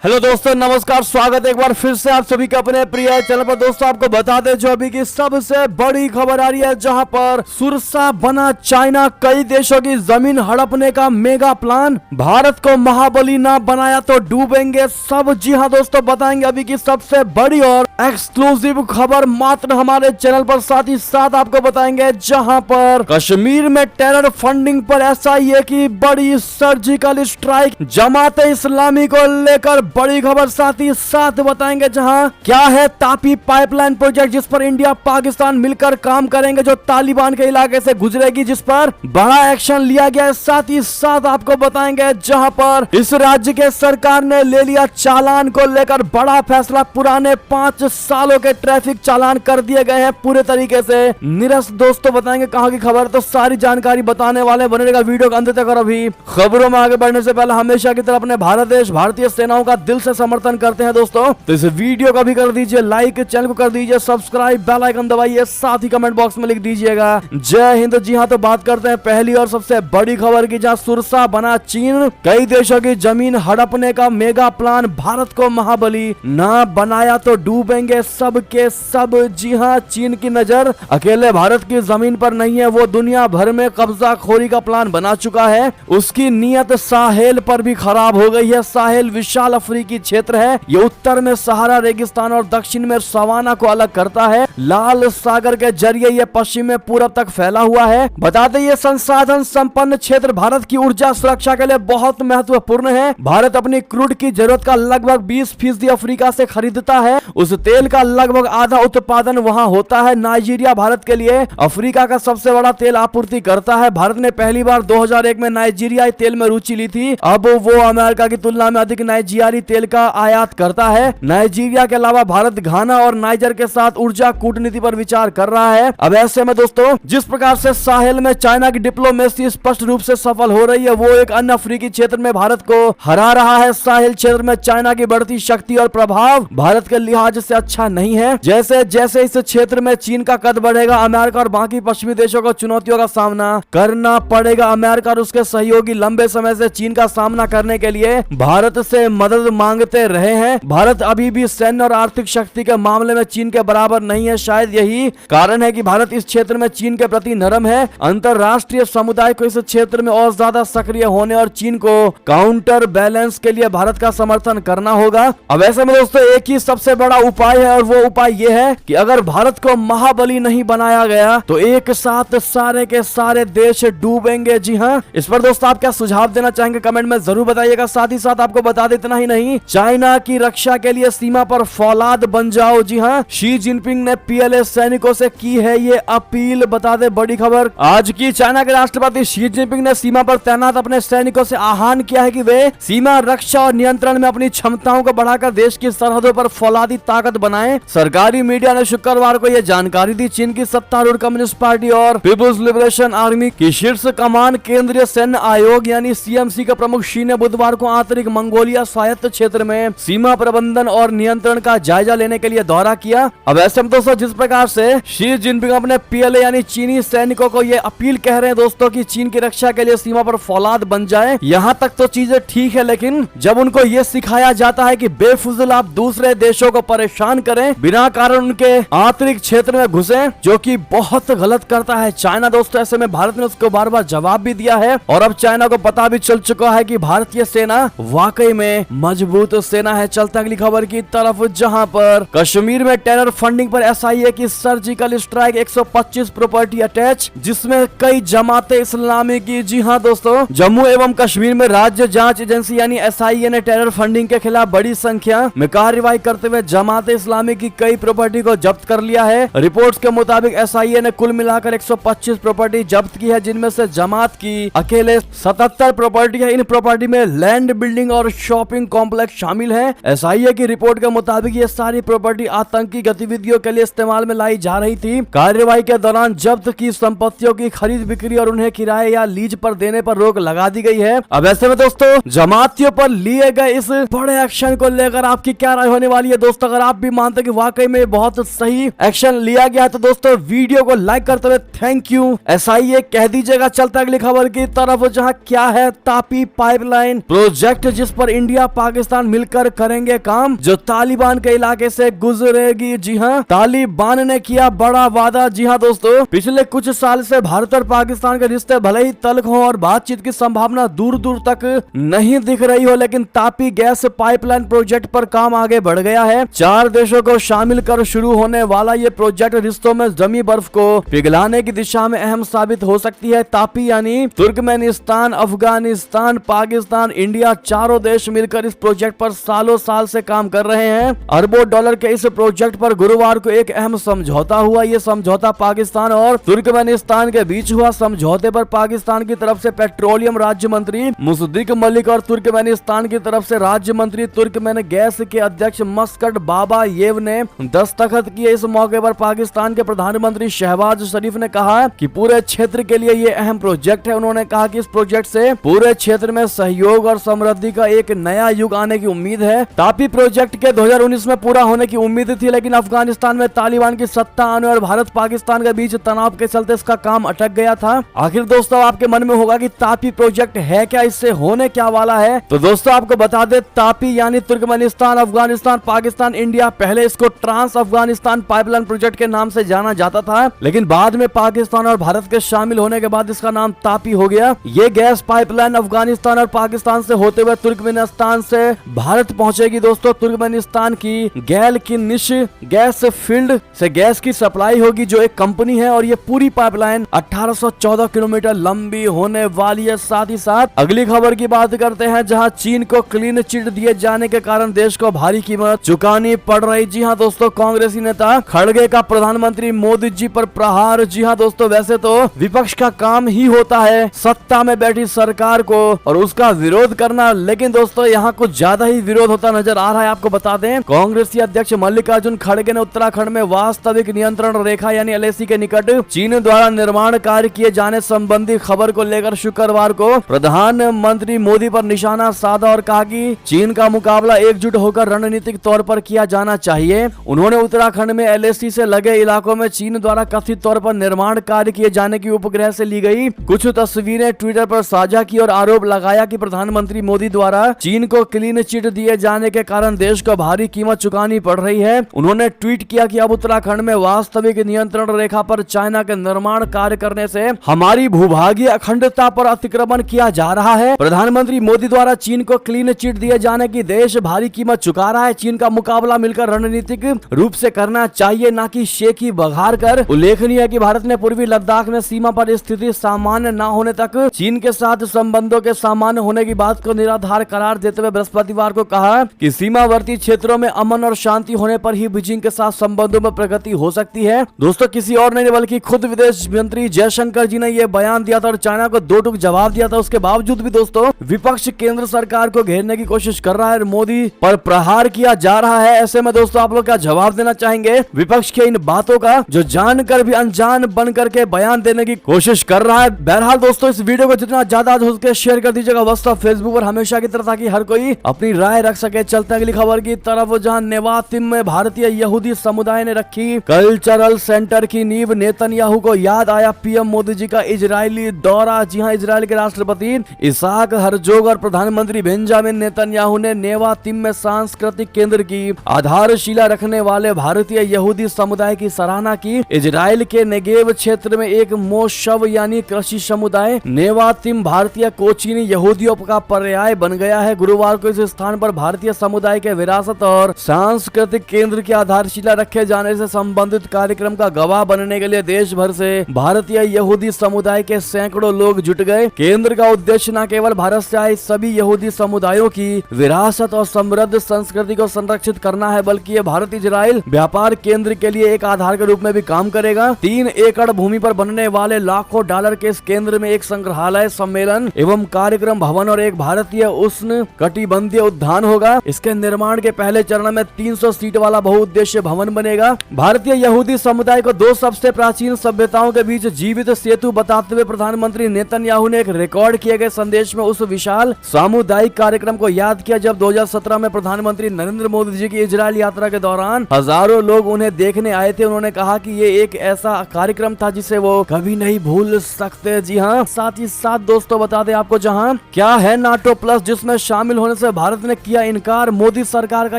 Hello दोस्तों, नमस्कार। स्वागत है एक बार फिर से आप सभी के अपने प्रिय चैनल पर। दोस्तों आपको बता दें जो अभी की सबसे बड़ी खबर आ रही है, जहां पर सुरसा बना चाइना, कई देशों की जमीन हड़पने का मेगा प्लान, भारत को महाबली ना बनाया तो डूबेंगे सब। जी हाँ दोस्तों, बताएंगे अभी की सबसे बड़ी और एक्सक्लूसिव खबर मात्र हमारे चैनल पर। साथ ही साथ आपको बताएंगे जहां पर कश्मीर में टेरर फंडिंग पर SIA की बड़ी सर्जिकल स्ट्राइक, जमाते इस्लामी को लेकर बड़ी खबर। साथ ही साथ बताएंगे जहां क्या है तापी पाइपलाइन प्रोजेक्ट, जिस पर इंडिया पाकिस्तान मिलकर काम करेंगे, जो तालिबान के इलाके से गुजरेगी, जिस पर बड़ा एक्शन लिया गया है। साथ ही साथ आपको बताएंगे जहां पर इस राज्य के सरकार ने ले लिया चालान को लेकर बड़ा फैसला। पुराने 5 सालों के ट्रैफिक चालान कर दिए गए हैं पूरे तरीके से निरस्त। दोस्तों बताएंगे कहां की खबर, तो सारी जानकारी बताने वाले, बने रहेगा वीडियो के अंत तक। और अभी खबरों में आगे बढ़ने से पहले हमेशा की तरह अपने भारत देश, भारतीय सेनाओं का दिल से समर्थन करते हैं दोस्तों, तो इस वीडियो को भी कर दीजिए लाइक, चैनल को कर दीजिए सब्सक्राइब, बेल आइकन दबाइए, साथ ही कमेंट बॉक्स में लिख दीजिएगा जय हिंद। जी हाँ, तो बात करते हैं पहली और सबसे बड़ी खबर की, जहां सुरसा बना चीन, कई देशों की जमीन हड़पने का मेगा प्लान, भारत को महाबली ना बनाया तो डूबेंगे सब के सब। जी हाँ, चीन की नजर अकेले भारत की जमीन पर नहीं है, वो दुनिया भर में कब्जा खोरी का प्लान बना चुका है। उसकी नीयत साहेल पर भी खराब हो गई है। साहेल विशाल अफ्रीकी क्षेत्र है। ये उत्तर में सहारा रेगिस्तान और दक्षिण में सवाना को अलग करता है। लाल सागर के जरिए ये पश्चिम में पूरब तक फैला हुआ है। बताते ये संसाधन संपन्न क्षेत्र भारत की ऊर्जा सुरक्षा के लिए बहुत महत्वपूर्ण है। भारत अपनी क्रूड की जरूरत का लगभग 20% अफ्रीका से खरीदता है। उस तेल का लगभग आधा उत्पादन वहाँ होता है। नाइजीरिया भारत के लिए अफ्रीका का सबसे बड़ा तेल आपूर्ति करता है। भारत ने पहली बार 2001 में नाइजीरियाई तेल में रुचि ली थी। अब वो अमेरिका की तुलना में अधिक नाइजीरियाई तेल का आयात करता है। नाइजीरिया के अलावा भारत घाना और नाइजर के साथ ऊर्जा कूटनीति पर विचार कर रहा है। अब ऐसे में दोस्तों, जिस प्रकार से साहेल में चाइना की डिप्लोमेसी स्पष्ट रूप से सफल हो रही है, वो एक अन्य अफ्रीकी क्षेत्र में भारत को हरा रहा है। साहेल क्षेत्र में चाइना की बढ़ती शक्ति और प्रभाव भारत के लिहाज से अच्छा नहीं है। जैसे जैसे इस क्षेत्र में चीन का कद बढ़ेगा, अमेरिका और बाकी पश्चिमी देशों को चुनौतियों का सामना करना पड़ेगा। अमेरिका और उसके सहयोगी लंबे समय से चीन का सामना करने के लिए भारत से मदद मांगते रहे हैं। भारत अभी भी सैन्य और आर्थिक शक्ति के मामले में चीन के बराबर नहीं है। शायद यही कारण है कि भारत इस क्षेत्र में चीन के प्रति नरम है। अंतरराष्ट्रीय समुदाय को इस क्षेत्र में और ज्यादा सक्रिय होने और चीन को काउंटर बैलेंस के लिए भारत का समर्थन करना होगा। अब ऐसे में दोस्तों, एक ही सबसे बड़ा उपाय है, और वो उपाय ये है कि अगर भारत को महाबली नहीं बनाया गया तो एक साथ सारे के सारे देश डूबेंगे। जी हाँ, इस पर दोस्तों आप क्या सुझाव देना चाहेंगे, कमेंट में जरूर बताइएगा। साथ ही साथ आपको बता दें, इतना ही नहीं, चाइना की रक्षा के लिए सीमा पर फौलाद बन जाओ। जी हाँ, शी जिनपिंग ने PLA सैनिकों से की है ये अपील। बता दे बड़ी खबर, आज की चाइना के राष्ट्रपति शी जिनपिंग ने सीमा पर तैनात अपने सैनिकों से आह्वान किया है कि वे सीमा रक्षा और नियंत्रण में अपनी क्षमताओं को बढ़ाकर देश की सरहदों पर फौलादी ताकत बनाएं। सरकारी मीडिया ने शुक्रवार को यह जानकारी दी। चीन की सत्तारूढ़ कम्युनिस्ट पार्टी और पीपुल्स लिबरेशन आर्मी की शीर्ष कमान केंद्रीय सैन्य आयोग यानी CMC के प्रमुख शी ने बुधवार को आंतरिक मंगोलिया स्वायत्त क्षेत्र में सीमा प्रबंधन और नियंत्रण का जायजा लेने के लिए दौरा किया। अब ऐसे में दोस्तों, जिस प्रकार से शी जिनपिंग अपने PLA यानी चीनी सैनिकों को ये अपील कह रहे हैं दोस्तों कि चीन की रक्षा के लिए सीमा पर फौलाद बन जाए, यहाँ तक तो चीजें ठीक है, लेकिन जब उनको ये सिखाया जाता है कि बेफुजूल आप दूसरे देशों को परेशान करें, बिना कारण उनके आंतरिक क्षेत्र में घुसे, जो कि बहुत गलत करता है चाइना दोस्तों। ऐसे में भारत ने उसको बार बार जवाब भी दिया है, और अब चाइना को पता भी चल चुका है कि भारतीय सेना वाकई में मजबूत सेना है। चलता अगली खबर की तरफ, जहां पर कश्मीर में टेरर फंडिंग पर SIA की सर्जिकल स्ट्राइक, 125 प्रॉपर्टी अटैच, जिसमें कई जमाते इस्लामी की। जी हाँ दोस्तों, जम्मू एवं कश्मीर में राज्य जांच एजेंसी यानी SIA ने टेरर फंडिंग के खिलाफ बड़ी संख्या में कार्रवाई करते हुए जमाते इस्लामी की कई प्रॉपर्टी को जब्त कर लिया है। रिपोर्ट्स के मुताबिक SIA ने कुल मिलाकर 125 प्रॉपर्टी जब्त की है, जिनमें से जमात की अकेले 77 प्रॉपर्टी है। इन प्रॉपर्टी में लैंड, बिल्डिंग और शॉपिंग कॉम्प्लेक्स शामिल है। SIA की रिपोर्ट के मुताबिक ये सारी प्रॉपर्टी आतंकी गतिविधियों के लिए इस्तेमाल में लाई जा रही थी। कार्रवाई के दौरान जब्त की संपत्तियों की खरीद बिक्री और उन्हें किराए या लीज पर देने पर रोक लगा दी गई है। अब ऐसे में दोस्तों, जमातियों पर लिए गए इस बड़े एक्शन को लेकर आपकी क्या राय होने वाली है दोस्तों? अगर आप भी मानते हैं कि वाकई में बहुत सही एक्शन लिया गया है, तो दोस्तों वीडियो को लाइक करते हुए थैंक यू SIA कह दीजिएगा। चलता अगली खबर की तरफ, जहां क्या है तापी पाइपलाइन प्रोजेक्ट, जिस पर इंडिया पाकिस्तान मिलकर करेंगे काम जो तालिबान के इलाके से गुजरेगी। जी हाँ, तालिबान ने किया बड़ा वादा। जी हाँ दोस्तों, पिछले कुछ साल से भारत और पाकिस्तान के रिश्ते भले ही तल्ख हो और बातचीत की संभावना दूर दूर तक नहीं दिख रही हो, लेकिन तापी गैस पाइपलाइन प्रोजेक्ट पर काम आगे बढ़ गया है। 4 देशों को शामिल कर शुरू होने वाला ये प्रोजेक्ट रिश्तों में जमी बर्फ को पिघलाने की दिशा में अहम साबित हो सकती है। तापी यानी तुर्कमेनिस्तान, अफगानिस्तान, पाकिस्तान, इंडिया, चारों देश मिलकर इस प्रोजेक्ट पर सालों साल से काम कर रहे हैं। अरबों डॉलर के इस प्रोजेक्ट पर गुरुवार को एक अहम समझौता हुआ। ये समझौता पाकिस्तान और तुर्कमेनिस्तान के बीच हुआ। समझौते पर पाकिस्तान की तरफ से पेट्रोलियम राज्य मंत्री मुसद्दिक मलिक और तुर्कमेनिस्तान की तरफ से राज्य मंत्री तुर्कमेन गैस के अध्यक्ष मस्कट बाबायेव ने दस्तखत किए। इस मौके पर पाकिस्तान के प्रधानमंत्री शहबाज शरीफ ने कहा कि पूरे क्षेत्र के लिए ये अहम प्रोजेक्ट है। उन्होंने कहा कि इस प्रोजेक्ट से पूरे क्षेत्र में सहयोग और समृद्धि का एक नया युग आने की उम्मीद है। तापी प्रोजेक्ट के 2019 में पूरा होने की उम्मीद थी, लेकिन अफगानिस्तान में तालिबान की सत्ता आने और भारत पाकिस्तान के बीच तनाव के चलते इसका काम अटक गया था। आखिर दोस्तों आपके मन में होगा कि तापी प्रोजेक्ट है क्या, इससे होने क्या वाला है? तो दोस्तों आपको बता दे, तापी यानी तुर्कमेनिस्तान, अफगानिस्तान, पाकिस्तान, इंडिया, पहले इसको ट्रांस अफगानिस्तान पाइपलाइन प्रोजेक्ट के नाम से जाना जाता था, लेकिन बाद में पाकिस्तान और भारत के शामिल होने के बाद इसका नाम तापी हो गया। ये गैस पाइपलाइन अफगानिस्तान और पाकिस्तान से होते हुए तुर्कमेनिस्तान से भारत पहुंचेगी। दोस्तों तुर्कमेनिस्तान की गैल की निश गैस फील्ड से गैस की सप्लाई होगी, जो एक कंपनी है, और ये पूरी पाइपलाइन 1814 किलोमीटर लंबी होने वाली है। साथ ही साथ अगली खबर की बात करते हैं, जहां चीन को क्लीन चिट दिए जाने के कारण देश को भारी कीमत चुकानी पड़ रही। जी हां दोस्तों, कांग्रेसी नेता खड़गे का प्रधानमंत्री मोदी जी पर प्रहार। जी हां दोस्तों, वैसे तो विपक्ष का काम ही होता है सत्ता में बैठी सरकार को और उसका विरोध करना, लेकिन दोस्तों यहाँ कुछ ज्यादा ही विरोध होता नजर आ रहा है। आपको बता दें, कांग्रेसी अध्यक्ष मल्लिकार्जुन खड़गे ने उत्तराखंड में वास्तविक नियंत्रण रेखा यानी एलएसी के निकट चीन द्वारा निर्माण कार्य किए जाने संबंधी खबर को लेकर शुक्रवार को प्रधानमंत्री मोदी पर निशाना साधा और कहा कि चीन का मुकाबला एकजुट होकर रणनीतिक तौर पर किया जाना चाहिए। उन्होंने उत्तराखंड में एलएसी से लगे इलाकों में चीन द्वारा कथित तौर पर निर्माण कार्य किए जाने की उपग्रह से ली गई कुछ तस्वीरें ट्विटर पर साझा की और आरोप लगाया कि प्रधानमंत्री मोदी द्वारा चीन को क्लीन चिट दिए जाने के कारण देश को भारी कीमत चुकानी पड़ रही है। उन्होंने ट्वीट किया कि अब उत्तराखंड में वास्तविक नियंत्रण रेखा पर चाइना के निर्माण कार्य करने से हमारी भूभागीय अखंडता पर अतिक्रमण किया जा रहा है। प्रधानमंत्री मोदी द्वारा चीन को क्लीन चिट दिए जाने की देश भारी कीमत चुका रहा है। चीन का मुकाबला मिलकर रणनीतिक रूप से करना चाहिए, न कि शेखी बघार कर। उल्लेखनीय है कि भारत ने पूर्वी लद्दाख में सीमा पर स्थिति सामान्य न होने तक चीन के साथ संबंधों के सामान्य होने की बात को निराधार करार देते हुए बृहस्पतिवार को कहा कि सीमावर्ती क्षेत्रों में अमन और शांति होने पर ही बीजिंग के साथ संबंधों में प्रगति हो सकती है। दोस्तों किसी और नहीं बल्कि खुद विदेश मंत्री जयशंकर जी ने यह बयान दिया था और चाइना को दो टूक जवाब दिया था। उसके बावजूद भी दोस्तों विपक्ष केंद्र सरकार को घेरने की कोशिश कर रहा है, मोदी पर प्रहार किया जा रहा है। ऐसे में दोस्तों आप लोग क्या जवाब देना चाहेंगे विपक्ष के इन बातों का, जो जानकर भी अनजान बन करके बयान देने की कोशिश कर रहा है? बहरहाल दोस्तों इस वीडियो को जितना ज्यादा हो सके शेयर कर दीजिएगा व्हाट्सएप, फेसबुक पर हमेशा की तरह, ताकि हर कोई अपनी राय रख सके। चलते हैं अगली खबर की तरफ, जहां नेवातिम में भारतीय यहूदी समुदाय ने रखी कल्चरल सेंटर की नींव। नेतन्याहू को याद आया पीएम मोदी जी का इजरायली दौरा। जी हां, इजरायल के राष्ट्रपति इसहाक हरजोग और प्रधानमंत्री बेंजामिन नेतन्याहू ने नेवातिम में सांस्कृतिक केंद्र की आधारशिला रखने वाले भारतीय यहूदी समुदाय की सराहना की। इजरायल के नेगेव क्षेत्र में एक मोशव यानी कृषि समुदाय नेवातिम भारतीय कोचीनी यहूदियों का पर्याय बन गया है। गुरुवार को इस स्थान पर भारतीय समुदाय के विरासत और सांस्कृतिक केंद्र की आधारशिला रखे जाने से संबंधित कार्यक्रम का गवाह बनने के लिए देश भर से भारतीय यहूदी समुदाय के सैकड़ों लोग जुट गए। केंद्र का उद्देश्य न केवल भारत से आए सभी यहूदी समुदायों की विरासत और समृद्ध संस्कृति को संरक्षित करना है, बल्कि ये भारत इजराइल व्यापार केंद्र के लिए एक आधार के रूप में भी काम करेगा। 3 एकड़ भूमि पर बनने वाले लाखों डॉलर के इस केंद्र में एक संग्रहालय, सम्मेलन एवं कार्यक्रम भवन और एक भारतीय उष्ण कटिबंधीय उद्यान होगा। इसके निर्माण के पहले चरण में 300 सीट वाला बहुउद्देश्य भवन बनेगा। भारतीय यहूदी समुदाय को 2 सबसे प्राचीन सभ्यताओं के बीच जीवित सेतु बताते हुए प्रधानमंत्री नेतन्याहू ने एक रिकॉर्ड किए गए संदेश में उस विशाल सामुदायिक कार्यक्रम को याद किया जब 2017 में प्रधानमंत्री नरेंद्र मोदी जी की इजरायल यात्रा के दौरान हजारों लोग उन्हें देखने आए थे। उन्होंने कहा कि ये एक ऐसा कार्यक्रम था जिसे वो कभी नहीं भूल सकते। जी हाँ, साथ ही साथ दोस्तों बता दें आपको, जहां क्या है नाटो प्लस, जिसमें शामिल होने से भारत ने किया इनकार। मोदी सरकार का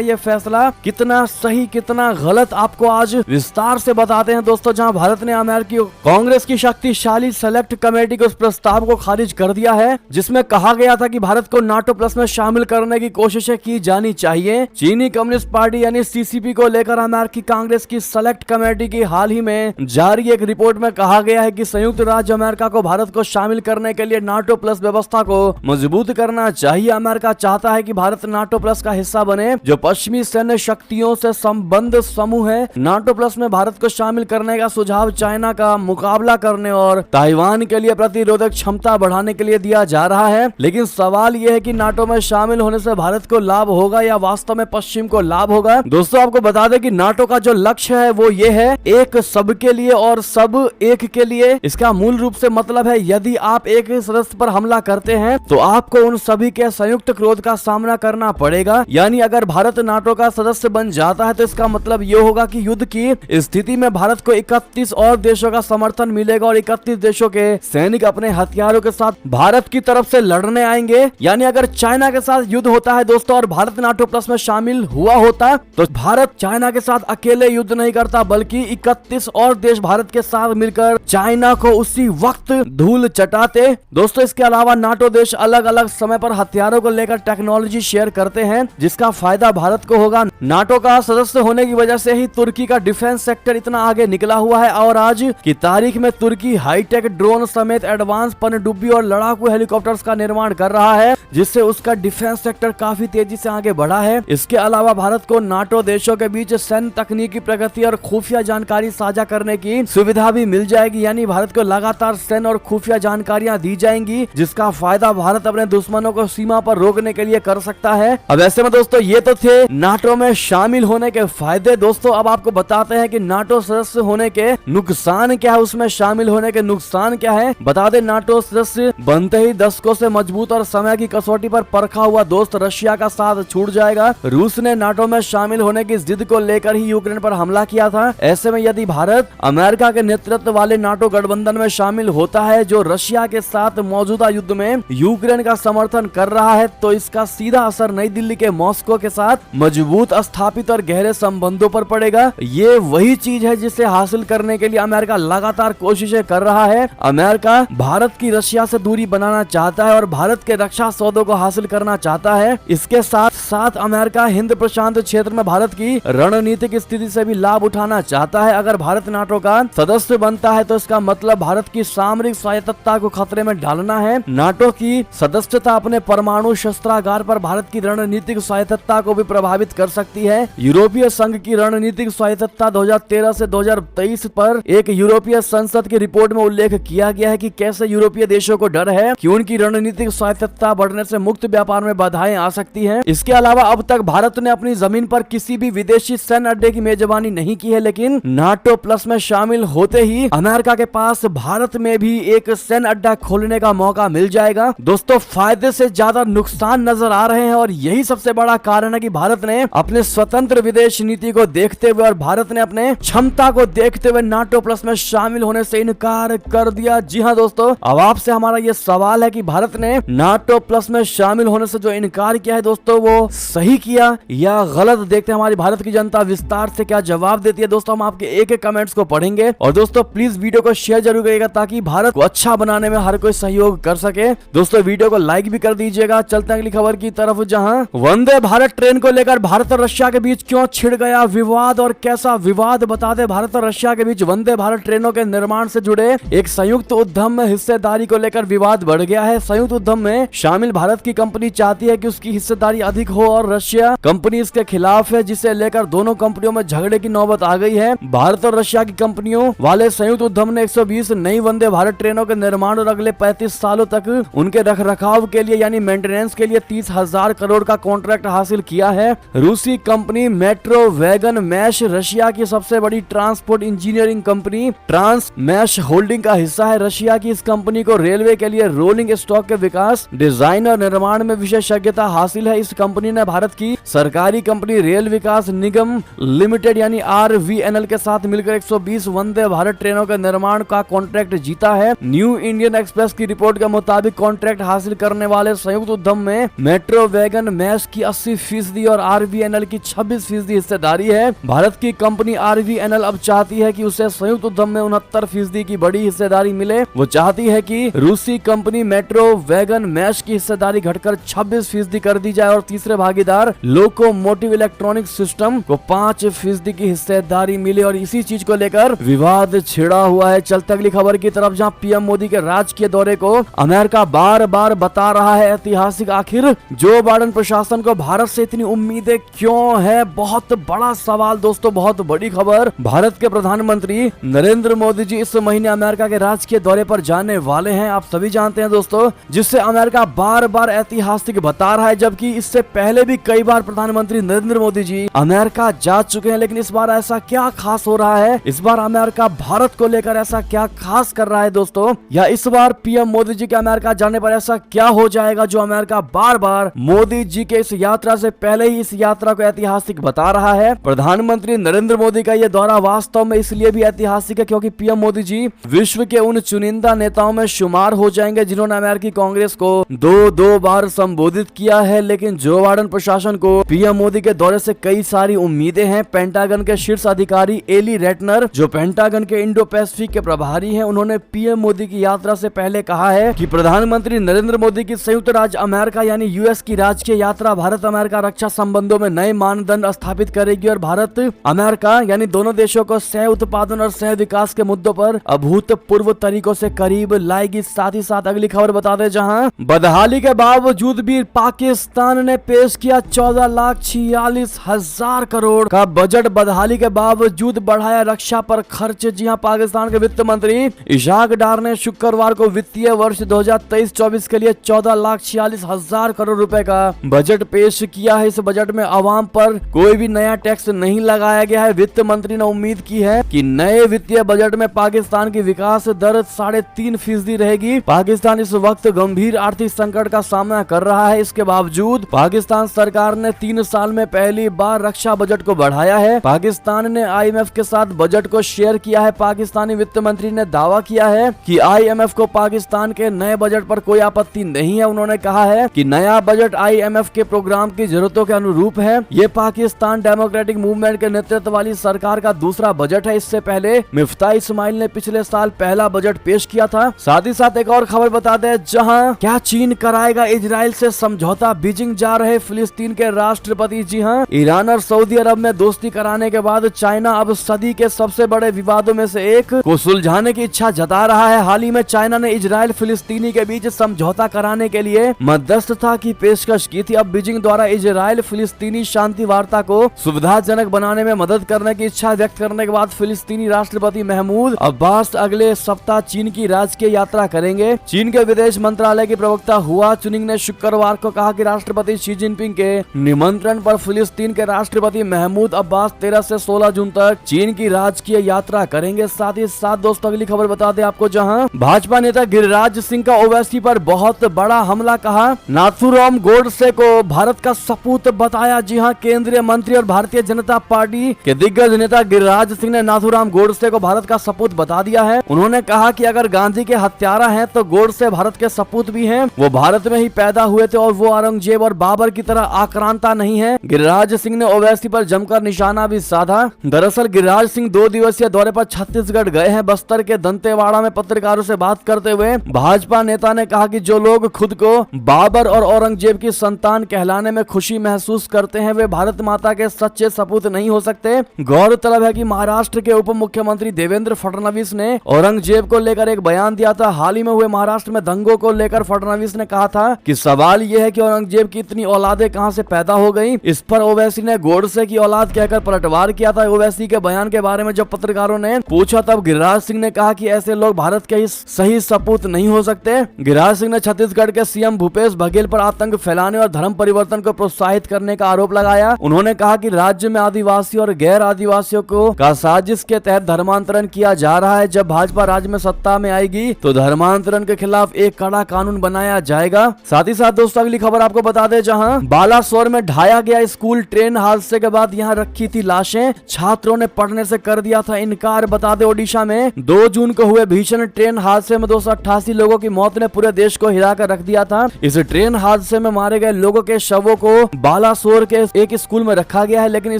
ये फैसला कितना सही कितना गलत आपको आज विस्तार से बताते हैं दोस्तों। जहां भारत ने अमेरिकी कांग्रेस की शक्तिशाली सेलेक्ट कमेटी के उस प्रस्ताव को खारिज कर दिया है जिसमें कहा गया था कि भारत को नाटो प्लस में शामिल करने की कोशिशें की जानी चाहिए। चीनी कम्युनिस्ट पार्टी यानी सीसीपी को लेकर अमेरिकी कांग्रेस की सेलेक्ट कमेटी की हाल ही में जारी एक रिपोर्ट में कहा गया है कि संयुक्त राज्य अमेरिका को भारत को शामिल करने के लिए नाटो प्लस व्यवस्था को मजबूत करना चाहिए। अमेरिका चाहता है कि भारत नाटो प्लस का हिस्सा बने जो पश्चिमी सैन्य शक्तियों से संबंध समूह है। नाटो प्लस में भारत को शामिल करने का सुझाव चाइना का मुकाबला करने और ताइवान के लिए प्रतिरोधक क्षमता बढ़ाने के लिए दिया जा रहा है। लेकिन सवाल यह है कि नाटो में शामिल होने से भारत को लाभ होगा या वास्तव में पश्चिम को लाभ होगा। दोस्तों आपको बता दें कि नाटो का जो लक्ष्य है वो ये है, एक सबके लिए और सब एक के लिए। इसका मूल रूप से मतलब है यदि आप एक सदस्य पर हमला करते हैं तो आपको उन सभी के संयुक्त क्रोध का सामना करना पड़ेगा। यानी अगर भारत नाटो का सदस्य बन जाता है तो इसका मतलब ये होगा कि युद्ध की स्थिति में भारत को 31 और देशों का समर्थन मिलेगा और 31 देशों के सैनिक अपने हथियारों के साथ भारत की तरफ से लड़ने आएंगे। यानी अगर चाइना के साथ युद्ध होता है दोस्तों और भारत नाटो प्लस में शामिल हुआ होता तो भारत चाइना के साथ अकेले युद्ध नहीं करता बल्कि 31 और देश भारत के साथ मिलकर चाइना को उसी वक्त धूल चटाते। दोस्तों इसके अलावा नाटो देश अलग अलग समय पर हथियारों को लेकर टेक्नोलॉजी शेयर करते हैं जिसका फायदा भारत को होगा। नाटो का सदस्य होने की वजह से ही तुर्की का डिफेंस सेक्टर इतना आगे निकला हुआ है और आज की तारीख में तुर्की हाईटेक ड्रोन समेत एडवांस पनडुब्बी और लड़ाकू हेलीकॉप्टर्स का निर्माण कर रहा है जिससे उसका डिफेंस सेक्टर काफी तेजी से आगे बढ़ा है। इसके अलावा भारत को नाटो देशों के बीच सैन्य तकनीकी प्रगति और खुफिया जानकारी साझा करने की सुविधा भी मिल जाएगी। यानी भारत को लगातार सैन्य और खुफिया जानकारियां दी जाएंगी जिसका फायदा भारत अपने दुश्मनों को सीमा पर रोकने के लिए कर सकता है। अब ऐसे में दोस्तों ये तो थे नाटो में शामिल होने के फायदे। दोस्तों अब आपको बताते हैं कि नाटो सदस्य होने के नुकसान क्या है, उसमें शामिल होने के नुकसान क्या है। बता दें नाटो सदस्य बनते ही दशकों से मजबूत और समय की कसौटी पर परखा हुआ दोस्त रशिया का साथ छूट जाएगा। रूस ने नाटो में शामिल होने की जिद को लेकर ही यूक्रेन पर हमला किया था। ऐसे में यदि भारत अमेरिका के नेतृत्व वाले नाटो गठबंधन में शामिल होता है जो रशिया के साथ मौजूदा युद्ध में यूक्रेन का समर्थन कर रहा है तो इसका सीधा असर नई दिल्ली के मॉस्को के साथ मजबूत स्थापित और गहरे संबंधों पर पड़ेगा। ये वही चीज है जिसे हासिल करने के लिए अमेरिका लगातार कोशिशें कर रहा है। अमेरिका भारत की रशिया से दूरी बनाना चाहता है और भारत के रक्षा सौदों को हासिल करना चाहता है। इसके साथ साथ अमेरिका हिंद प्रशांत क्षेत्र में भारत की रणनीतिक स्थिति से भी लाभ उठाना चाहता है। अगर भारत नाटो का सदस्य बनता है तो इसका मतलब भारत की सामरिक स्वायत्तता को खतरे में डालना है। नाटो की सदस्यता अपने परमाणु शस्त्रागार पर भारत की रणनीतिक स्वायत्तता को भी प्रभावित कर सकती है। यूरोपीय संघ की रणनीतिक स्वायत्तता 2013 से 2023 पर एक यूरोपीय संसद की रिपोर्ट में उल्लेख किया गया है कि कैसे यूरोपीय देशों को डर है कि उनकी रणनीतिक स्वायत्तता बढ़ने से मुक्त व्यापार में बाधाएं आ सकती हैं। इसके अलावा अब तक भारत ने अपनी जमीन पर किसी भी विदेशी सैन्य अड्डे की मेजबानी नहीं की है, लेकिन नाटो प्लस में शामिल होते ही अमेरिका के पास भारत में भी एक सैन्य अड्डा खोलने का मौका मिल जाएगा। दोस्तों फायदे से ज्यादा नुकसान नजर आ रहे हैं और यही सबसे बड़ा कारण है कि भारत ने अपने स्वतंत्र विदेश नीति को देखते हुए और भारत ने अपने क्षमता को देखते हुए नाटो प्लस में शामिल होने से इनकार कर दिया। जी हाँ दोस्तों, अब आपसे हमारा ये सवाल है कि भारत ने नाटो प्लस में शामिल होने से जो इनकार किया है दोस्तों वो सही किया या गलत। देखते हैं हमारी भारत की जनता विस्तार से क्या जवाब देती है। दोस्तों हम आपके एक एक कमेंट्स को पढ़ेंगे और दोस्तों प्लीज वीडियो को शेयर जरूर करिएगा ताकि भारत को अच्छा बनाने में हर कोई सहयोग कर सके। दोस्तों वीडियो को लाइक भी कर दीजिएगा। चलते हैं अगली खबर की तरफ, जहां वंदे भारत ट्रेन को लेकर भारत और रशिया के बीच क्यों छिड़ गया विवाद और कैसा विवाद। बता दें भारत और रशिया के बीच वंदे भारत ट्रेनों के निर्माण से जुड़े एक संयुक्त उद्यम में हिस्सेदारी को लेकर विवाद बढ़ गया है। संयुक्त उद्यम में शामिल भारत की कंपनी चाहती है कि उसकी हिस्सेदारी अधिक हो और रशिया कंपनी इसके खिलाफ है, जिसे लेकर दोनों कंपनियों में झगड़े की नौबत आ गई है। भारत और रशिया की कंपनियों वाले संयुक्त उद्यम ने 120 नई वंदे भारत ट्रेनों के निर्माण और अगले 35 सालों तक उनके रखरखाव के लिए यानी मेंटेनेंस के लिए 30,000 करोड़ का कॉन्ट्रैक्ट हासिल किया है। रूसी company Metrowagonmash Russia की सबसे बड़ी transport engineering company Transmashholding का हिस्सा है। रशिया की इस कंपनी को रेलवे के लिए रोलिंग स्टॉक के विकास, डिजाइन और निर्माण में विशेषज्ञता हासिल है। इस कंपनी ने भारत की सरकारी कंपनी रेल विकास निगम लिमिटेड यानी RVNL के साथ मिलकर 120 वंदे भारत ट्रेनों के निर्माण का कॉन्ट्रैक्ट जीता है। न्यू इंडियन एक्सप्रेस की रिपोर्ट के मुताबिक कॉन्ट्रैक्ट हासिल करने वाले संयुक्त उद्यम में मेट्रो वैगन मैश की 80% और RVNL की 26% हिस्सेदारी है। भारत की कंपनी RVNL अब चाहती है कि उसे संयुक्त उद्यम में 69% की बड़ी हिस्सेदारी मिले। वो चाहती है कि रूसी कंपनी मेट्रो वैगन मैश की हिस्सेदारी घटकर 26% कर दी जाए और तीसरे भागीदार लोकोमोटिव इलेक्ट्रॉनिक सिस्टम को 5% की हिस्सेदारी मिले और इसी चीज को लेकर विवाद छिड़ा हुआ है। चलते अगली खबर की तरफ, जहां पीएम मोदी के राजकीय दौरे को अमेरिका बार बार बता रहा है ऐतिहासिक। आखिर जो बाइडेन प्रशासन को भारत से इतनी उम्मीदें क्यों है? बहुत बड़ा सवाल दोस्तों, बहुत बड़ी खबर। भारत के प्रधानमंत्री नरेंद्र मोदी जी इस महीने अमेरिका के राजकीय दौरे पर जाने वाले हैं, आप सभी जानते हैं दोस्तों, जिससे अमेरिका बार बार ऐतिहासिक बता रहा है। जबकि इससे पहले भी कई बार प्रधानमंत्री नरेंद्र मोदी जी अमेरिका जा चुके हैं, लेकिन इस बार ऐसा क्या खास हो रहा है? इस बार अमेरिका भारत को लेकर ऐसा क्या खास कर रहा है दोस्तों? या इस बार पीएम मोदी जी के अमेरिका जाने पर ऐसा क्या हो जाएगा जो अमेरिका बार बार मोदी जी के इस यात्रा से पहले ही इस यात्रा को ऐतिहासिक बता रहा है? प्रधानमंत्री नरेंद्र मोदी का यह दौरा वास्तव में इसलिए भी ऐतिहासिक है क्योंकि पीएम मोदी जी विश्व के उन चुनिंदा नेताओं में शुमार हो जाएंगे जिन्होंने अमेरिकी कांग्रेस को दो बार संबोधित किया है। लेकिन जो बाइडेन प्रशासन को पीएम मोदी के दौरे से कई सारी उम्मीदें हैं। पेंटागन के शीर्ष अधिकारी एली रेटनर, जो पेंटागन के इंडो पैसिफिक के प्रभारी हैं, उन्होंने पीएम मोदी की यात्रा से पहले कहा है कि प्रधानमंत्री नरेंद्र मोदी की संयुक्त राज्य अमेरिका यानी यूएस की राजकीय यात्रा भारत अमेरिका रक्षा संबंधों में नए मानदंड स्थापित करेगी और भारत अमेरिका यानी दोनों देशों को सह उत्पादन और सह विकास के मुद्दों पर अभूतपूर्व तरीकों से करीब लाएगी। साथ ही साथ अगली खबर बता दें, जहां बदहाली के बावजूद भी पाकिस्तान ने पेश किया 14,46,000 करोड़ का बजट। बदहाली के बावजूद बढ़ाया रक्षा पर खर्च। जी हां, पाकिस्तान के वित्त मंत्री इशाक डार ने शुक्रवार को वित्तीय वर्ष 2023-24 के लिए 14,46,000 करोड़ रुपए का बजट पेश किया है। इस बजट में आवाम पर कोई भी नया टैक्स नहीं लगाया गया है। वित्त मंत्री ने उम्मीद की है कि नए वित्तीय बजट में पाकिस्तान की विकास दर 3.5% रहेगी। पाकिस्तान इस वक्त गंभीर आर्थिक संकट का सामना कर रहा है। इसके बावजूद पाकिस्तान सरकार ने 3 साल में पहली बार रक्षा बजट को बढ़ाया है। पाकिस्तान ने IMF के साथ बजट को शेयर किया है। पाकिस्तानी वित्त मंत्री ने दावा किया है कि IMF को पाकिस्तान के नए बजट पर कोई आपत्ति नहीं है। उन्होंने कहा है कि नया बजट IMF के प्रोग्राम की जरूरतों के अनुरूप है। ये पाकिस्तान डेमोक्रेटिक मूवमेंट के नेतृत्व वाली सरकार का दूसरा बजट है। इससे पहले मिफ्ता इस्माइल ने पिछले साल पहला बजट पेश किया था। साथ ही साथ एक और खबर बता दें, जहां क्या चीन कराएगा इजराइल से समझौता? बीजिंग जा रहे फिलिस्तीन के राष्ट्रपति। जी हां, ईरान और सऊदी अरब में दोस्ती कराने के बाद चाइना अब सदी के सबसे बड़े विवादों में से एक को सुलझाने की इच्छा जता रहा है। हाल ही में चाइना ने इजराइल फिलिस्तीनी के बीच समझौता कराने के लिए मध्यस्थता की पेशकश की थी। अब बीजिंग द्वारा इजराइल फिलिस्तीनी शांति वार्ता को सुविधाजनक बनाने में मदद करने की इच्छा व्यक्त करने के बाद फिलिस्तीनी राष्ट्रपति महमूद अब्बास अगले सप्ताह चीन की राजकीय यात्रा करेंगे। चीन के विदेश मंत्रालय की प्रवक्ता हुआ चुनिंग ने शुक्रवार को कहा कि राष्ट्रपति शी जिनपिंग के निमंत्रण पर फिलिस्तीन के राष्ट्रपति महमूद अब्बास 13 से 16 जून तक चीन की राजकीय यात्रा करेंगे। साथ ही साथ दोस्तों अगली खबर बता दें आपको, जहां भाजपा नेता गिरिराज सिंह का ओवैसी पर बहुत बड़ा हमला। कहा नाथुराम गोडसे को भारत का सपूत बताया। जी हां, केंद्रीय मंत्री और भारतीय जनता पार्टी के दिग्गज नेता गिरिराज सिंह ने नाथुराम गोडसे को भारत का सपूत बता दिया है। उन्होंने कहा कि अगर गांधी के हत्यारा हैं तो गोडसे भारत के सपूत भी हैं। वो भारत में ही पैदा हुए थे और वो औरंगजेब और बाबर की तरह आक्रांता नहीं है। गिरिराज सिंह ने ओवैसी पर जमकर निशाना भी साधा। दरअसल गिरिराज सिंह 2 दिवसीय दौरे पर छत्तीसगढ़ गए हैं। बस्तर के दंतेवाड़ा में पत्रकारों से बात करते हुए भाजपा नेता ने कहा कि जो लोग खुद को बाबर और औरंगजेब की संतान कहलाने में खुशी महसूस करते हैं वे भारत माता के सच्चे सपूत नहीं हो सकते। गौरतलब है कि महाराष्ट्र के उप मुख्यमंत्री देवेंद्र फडणवीस ने औरंगजेब को लेकर एक बयान दिया था। हाल ही में हुए महाराष्ट्र में दंगों को लेकर फडणवीस ने कहा था कि सवाल यह है कि औरंगजेब की इतनी औलादें कहां से पैदा हो गई। इस पर ओवैसी ने गोडसे की औलाद कहकर पलटवार किया था। ओवैसी के बयान के बारे में जब पत्रकारों ने पूछा तब गिरिराज सिंह ने कहा कि ऐसे लोग भारत के ही सही सपूत नहीं हो सकते। गिरिराज सिंह ने छत्तीसगढ़ के सीएम भूपेश बघेल पर आतंक फैलाने और धर्म परिवर्तन को प्रोत्साहित करने का आरोप लगाया। उन्होंने कहा कि राज्य में आदिवासी और गैर आदिवासियों को का साजिश के तहत धर्मांतरण किया जा रहा है। जब भाजपा राज्य में सत्ता में आएगी तो धर्मांतरण के खिलाफ एक कड़ा कानून बनाया जाएगा। साथ ही साथ दोस्तों अगली खबर आपको बता दें, जहां बालासोर में ढाया गया स्कूल ट्रेन हादसे के बाद यहां रखी थी लाशें। छात्रों ने पढ़ने से कर दिया था इनकार। बता दें ओडिशा में 2 जून को हुए भीषण ट्रेन हादसे में 288 लोगों की मौत ने पूरे देश को हिला कर रख दिया था। इस ट्रेन हादसे में मारे गए लोगों के शवों को बालासोर के एक स्कूल में रखा गया है, लेकिन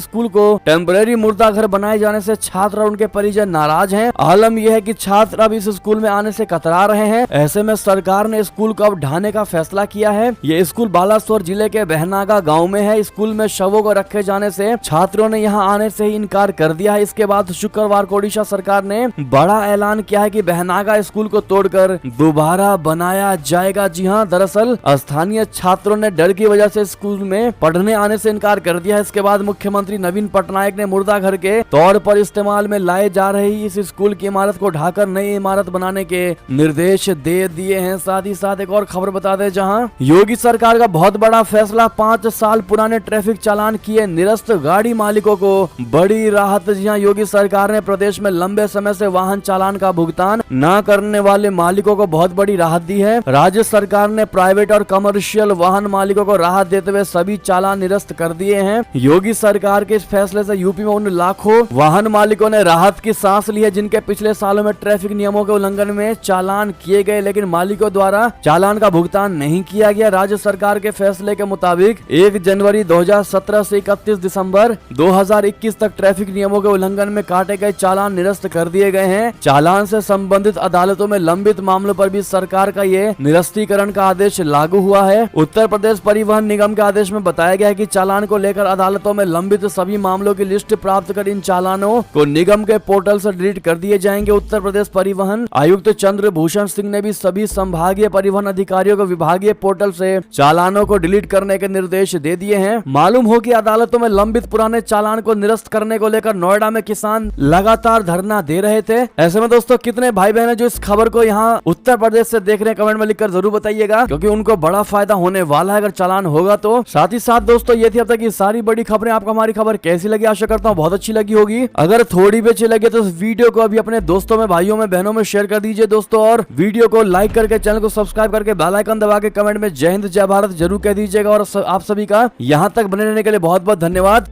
स्कूल को टेम्परेरी मुर्दा घर बनाए जाने से छात्र और उनके परिजन नाराज हैं। आलम यह है कि छात्र अब इस स्कूल में आने से कतरा रहे हैं। ऐसे में सरकार ने स्कूल को अब ढाने का फैसला किया है। ये स्कूल बालासोर जिले के बहनागा गाँव में है। स्कूल में शवों को रखे जाने से छात्रों ने यहाँ आने से ही इनकार कर दिया है। इसके बाद शुक्रवार को ओडिशा सरकार ने बड़ा ऐलान किया है कि बहनागा स्कूल को तोड़कर दोबारा बनाया जाएगा। जी हाँ, दरअसल स्थानीय छात्रों ने डर की वजह से स्कूल में पढ़ने आने से इनकार कर दिया है। इसके बाद मुख्यमंत्री नवीन पटनायक ने मुर्दा घर के तौर पर इस्तेमाल में लाए जा रही इस स्कूल की इमारत को ढाकर नई इमारत बनाने के निर्देश दे दिए हैं। साथ ही साथ एक और खबर बता दें, जहां योगी सरकार का बहुत बड़ा फैसला, 5 साल पुराने ट्रैफिक चालान किए निरस्त गाड़ी मालिकों को बड़ी राहत। जी हाँ, योगी सरकार ने प्रदेश में लंबे समय से वाहन चालान का भुगतान न करने वाले मालिकों को बहुत बड़ी राहत दी है। राज्य सरकार ने प्राइवेट और कमर्शियल वाहन मालिकों को राहत देते हुए सभी चालान निरस्त कर दिए हैं। योगी सरकार के इस फैसले से यूपी में उन लाखों वाहन मालिकों ने राहत की सांस ली है जिनके पिछले सालों में ट्रैफिक नियमों के उल्लंघन में चालान किए गए, लेकिन मालिकों द्वारा चालान का भुगतान नहीं किया गया। राज्य सरकार के फैसले के मुताबिक 1 जनवरी 2017 से 31 दिसंबर 2021 तक ट्रैफिक नियमों के उल्लंघन में काटे गए चालान निरस्त कर दिए गए हैं। चालान से संबंधित अदालतों में लंबित मामलों पर भी सरकार का ये निरस्तीकरण का आदेश लागू हुआ है। उत्तर प्रदेश परिवहन निगम के आदेश में बताया गया है कि चालान को लेकर अदालतों में लंबित सभी मामलों की लिस्ट प्राप्त कर इन चालानों को निगम के पोर्टल से डिलीट कर दिए जाएंगे। उत्तर प्रदेश परिवहन आयुक्त चंद्रभूषण सिंह ने भी सभी संभागीय परिवहन अधिकारियों को विभागीय पोर्टल से चालानों को डिलीट करने के निर्देश दे दिए हैं। मालूम हो कि अदालतों में लंबित पुराने चालान को निरस्त करने को लेकर नोएडा में किसान लगातार धरना दे रहे थे। ऐसे में दोस्तों कितने भाई बहन जो इस खबर को यहाँ उत्तर प्रदेश से देख रहे हैं, कमेंट में लिखकर जरूर बताइएगा, क्योंकि उनको बड़ा फायदा होने वाला है अगर चालान होगा तो। साथ ही साथ दोस्तों ये थी अब तक की सारी बड़ी खबरें। आपको हमारी खबर कैसी लगी? आशा करता हूँ बहुत अच्छी लगी होगी। अगर थोड़ी भी अच्छी लगी तो इस वीडियो को अभी अपने दोस्तों में, भाइयों में, बहनों में शेयर कर दीजिए दोस्तों, और वीडियो को लाइक करके चैनल को सब्सक्राइब करके बेल आइकन दबा के कमेंट में जय हिंद जय भारत जरूर कह दीजिएगा। और आप सभी का यहाँ तक बने रहने के लिए बहुत बहुत धन्यवाद।